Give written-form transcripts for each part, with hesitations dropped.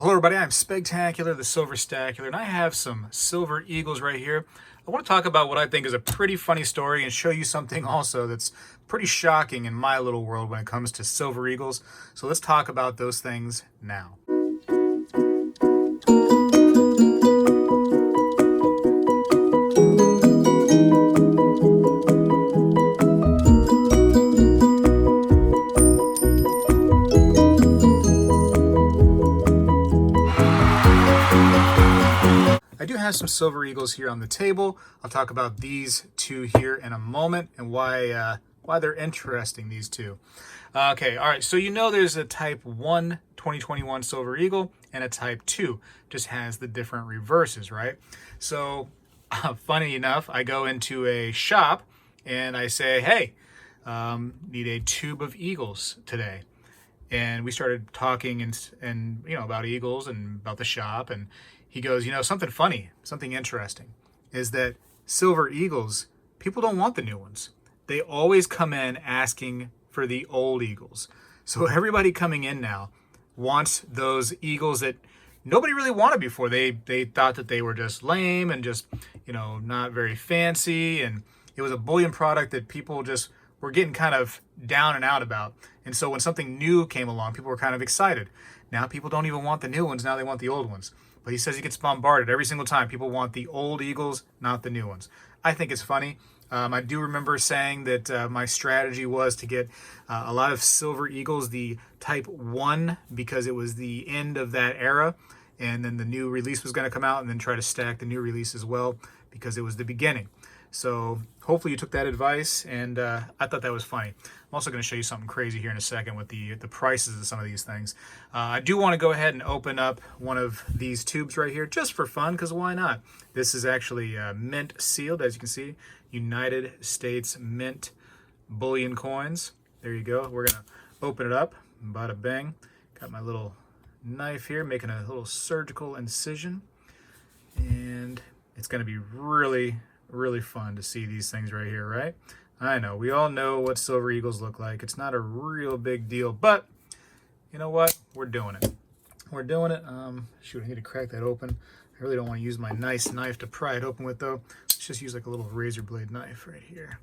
Hello everybody, I'm Spegtacular, the Silver Stacular, and I have some silver eagles right here. I want to talk about what I think is a pretty funny story and show you something also that's pretty shocking in my little world when it comes to silver eagles. So let's talk about those things now. I do have some silver eagles here on the table. I'll talk about these two here in a moment and why they're interesting, these two. Okay, all right, so you know there's a Type 1 2021 Silver Eagle and a Type 2. Just has the different reverses, right? So, funny enough, I go into a shop and I say, hey, need a tube of eagles today. And we started talking and about eagles and about the shop, and he goes, something funny, something interesting is that silver eagles, people don't want the new ones. They always come in asking for the old eagles. So everybody coming in now wants those eagles that nobody really wanted before. They thought that they were just lame and just, not very fancy, and it was a bullion product that people just were getting kind of down and out about. And so when something new came along, people were kind of excited. Now people don't even want the new ones, now they want the old ones. But he says he gets bombarded every single time. People want the old eagles, not the new ones. I think it's funny. I do remember saying that my strategy was to get a lot of silver eagles, the Type 1, because it was the end of that era. And then the new release was going to come out, and then try to stack the new release as well because it was the beginning. So hopefully you took that advice, and I thought that was funny. I'm also going to show you something crazy here in a second with the prices of some of these things. I do want to go ahead and open up one of these tubes right here just for fun, because why not? This is actually mint sealed, as you can see. United States Mint bullion coins. There you go. We're going to open it up. Bada bang. Got my little knife here, making a little surgical incision. And it's going to be really fun to see these things right here, right? I know, we all know what silver eagles look like. It's not a real big deal, but you know what? We're doing it. We're doing it. Shoot, I need to crack that open. I really don't want to use my nice knife to pry it open with, though. Let's just use like a little razor blade knife right here.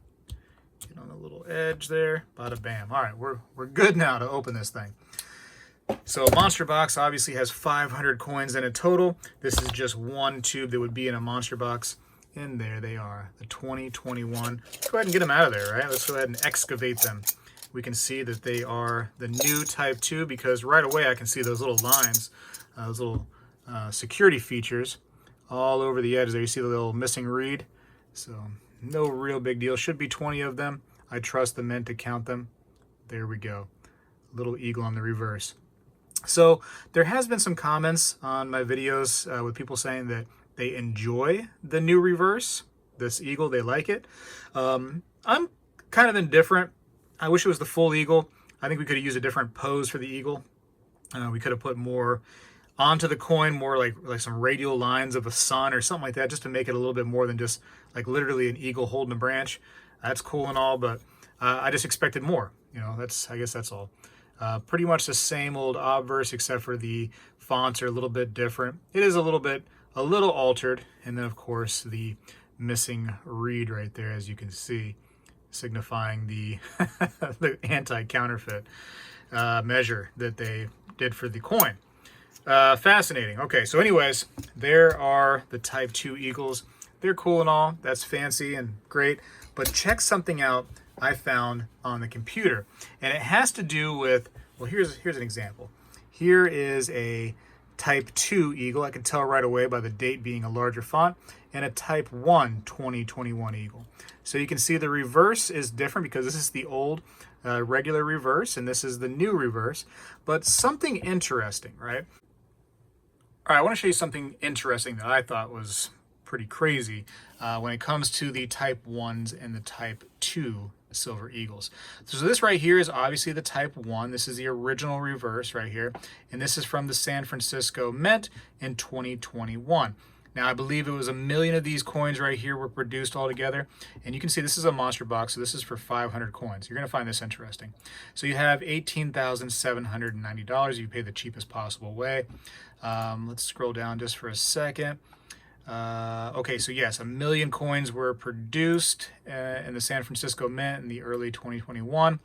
Get on a little edge there. Bada bam. All right, we're good now to open this thing. So a monster box obviously has 500 coins in it total. This is just one tube that would be in a monster box. And there they are, the 2021. Let's go ahead and get them out of there, right? Let's go ahead and excavate them. We can see that they are the new Type 2 because right away I can see those little lines, those little security features all over the edge there. You see the little missing reed? So no real big deal. Should be 20 of them. I trust the mint to count them. There we go. Little eagle on the reverse. So there has been some comments on my videos with people saying that they enjoy the new reverse, this eagle, they like it. I'm kind of indifferent. I wish it was the full eagle. I think we could have used a different pose for the eagle. We could have put more onto the coin, more like some radial lines of a sun or something like that, just to make it a little bit more than just like literally an eagle holding a branch. That's cool and all, but I just expected more. I guess that's all. Pretty much the same old obverse, except for the fonts are a little bit different. It is a little altered, and then of course the missing reed right there, as you can see, signifying the the anti-counterfeit measure that they did for the coin. Fascinating. Okay, so anyways, there are the Type 2 eagles. They're cool and all. That's fancy and great, but check something out I found on the computer, and it has to do with, well, here's an example. Here is a Type 2 eagle, I can tell right away by the date being a larger font, and a Type 1 2021 eagle. So you can see the reverse is different because this is the old regular reverse and this is the new reverse, but something interesting, right? All right, I want to show you something interesting that I thought was pretty crazy when it comes to the Type 1s and the Type 2 silver eagles. So this right here is obviously the Type 1. This is the original reverse right here, and this is from the San Francisco Mint in 2021. Now, I believe it was 1 million of these coins right here were produced altogether. And you can see this is a monster box, so this is for 500 coins. You're going to find this interesting. So you have $18,790. You pay the cheapest possible way. Let's scroll down just for a second. Okay, so yes, 1 million coins were produced in the San Francisco Mint in the early 2021.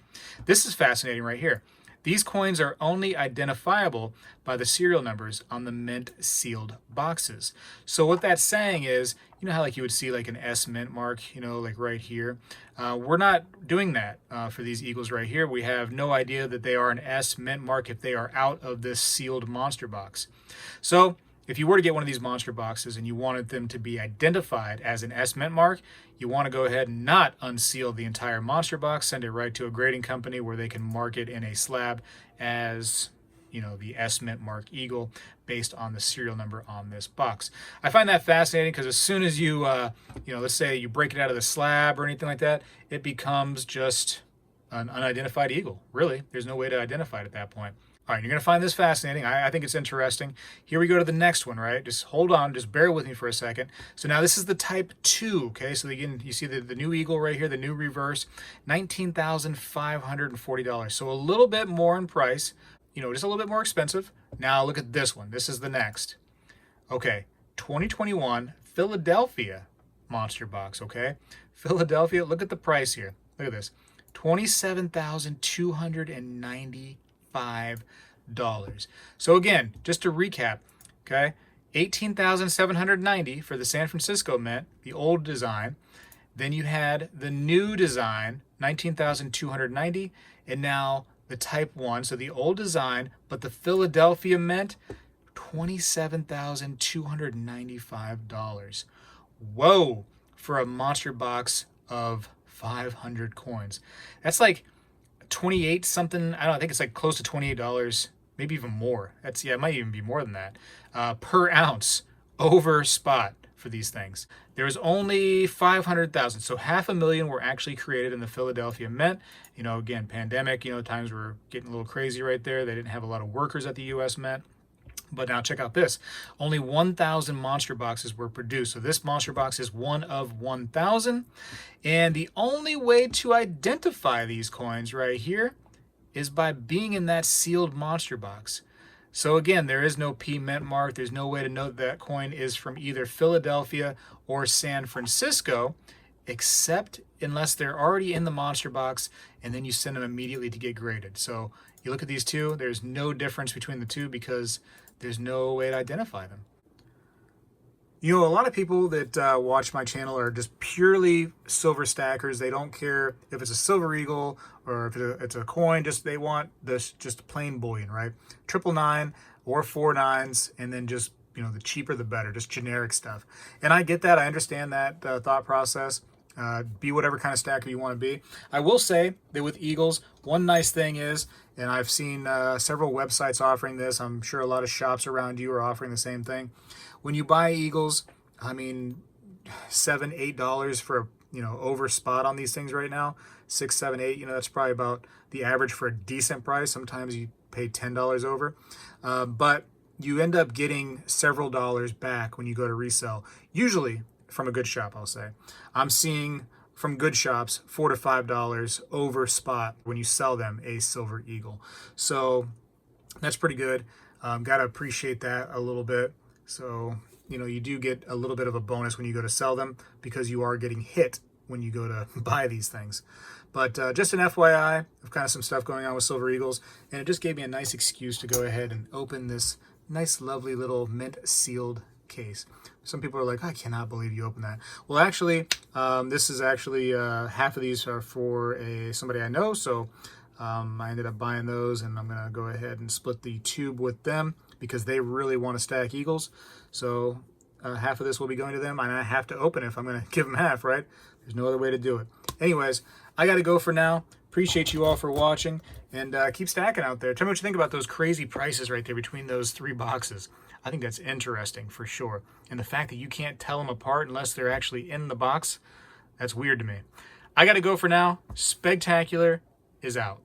This is fascinating right here. These coins are only identifiable by the serial numbers on the mint sealed boxes. So what that's saying is, you know how like you would see like an S mint mark, you know, like right here. We're not doing that for these eagles right here. We have no idea that they are an S mint mark if they are out of this sealed monster box. So if you were to get one of these monster boxes and you wanted them to be identified as an S mint mark, you want to go ahead and not unseal the entire monster box, send it right to a grading company where they can mark it in a slab as, you know, the S mint mark eagle based on the serial number on this box. I find that fascinating because as soon as you, you know, let's say you break it out of the slab or anything like that, it becomes just an unidentified eagle. Really, there's no way to identify it at that point. All right, you're going to find this fascinating. I think it's interesting. Here we go to the next one, right? Just hold on. Just bear with me for a second. So now this is the Type 2, okay? So again, you see the new eagle right here, the new reverse, $19,540. So a little bit more in price, you know, just a little bit more expensive. Now look at this one. This is the next. Okay, 2021 Philadelphia monster box, okay? Philadelphia, look at the price here. Look at this, $27,295. So again, just to recap, okay, $18,790 for the San Francisco Mint, the old design. Then you had the new design, $19,290, and now the Type 1, so the old design, but the Philadelphia Mint, $27,295. Whoa, for a monster box of 500 coins. That's like 28 something, I don't know, I think it's like close to $28, maybe even more. That's, yeah, it might even be more than that, per ounce over spot for these things. There was only 500,000, so 500,000 were actually created in the Philadelphia Mint. You know, again, pandemic, you know, times were getting a little crazy right there. They didn't have a lot of workers at the US Mint. But now check out this. Only 1,000 monster boxes were produced. So this monster box is one of 1,000. And the only way to identify these coins right here is by being in that sealed monster box. So again, there is no P mint mark. There's no way to know that coin is from either Philadelphia or San Francisco, except unless they're already in the monster box and then you send them immediately to get graded. So you look at these two, there's no difference between the two because there's no way to identify them. You know, a lot of people that watch my channel are just purely silver stackers. They don't care if it's a silver eagle or if it's a coin. Just they want this just plain bullion, right? 999 or 49s, and then just, you know, the cheaper the better, just generic stuff. And I get that. I understand that thought process. Be whatever kind of stacker you want to be. I will say that with eagles, one nice thing is, and I've seen several websites offering this, I'm sure a lot of shops around you are offering the same thing. When you buy eagles, I mean, $7, $8 for, you know, over spot on these things right now, 6, 7, 8, you know, that's probably about the average for a decent price. Sometimes you pay $10 over, but you end up getting several dollars back when you go to resell, usually from a good shop, I'll say. I'm seeing from good shops $4 to $5 over spot when you sell them a silver eagle. So that's pretty good. Gotta appreciate that a little bit. So, you know, you do get a little bit of a bonus when you go to sell them because you are getting hit when you go to buy these things. But just an FYI of kind of some stuff going on with silver eagles, and it just gave me a nice excuse to go ahead and open this nice, lovely little mint sealed case. Some people are like, I cannot believe you opened that. Well, actually, this is actually half of these are for somebody I know, so I ended up buying those, and I'm gonna go ahead and split the tube with them because they really want to stack eagles. So half of this will be going to them, and I have to open it if I'm gonna give them half, right? There's no other way to do it. Anyways, I gotta go for now. Appreciate you all for watching, and keep stacking out there. Tell me what you think about those crazy prices right there between those 3 boxes. I think that's interesting for sure. And the fact that you can't tell them apart unless they're actually in the box, that's weird to me. I gotta go for now. Spegtacular is out.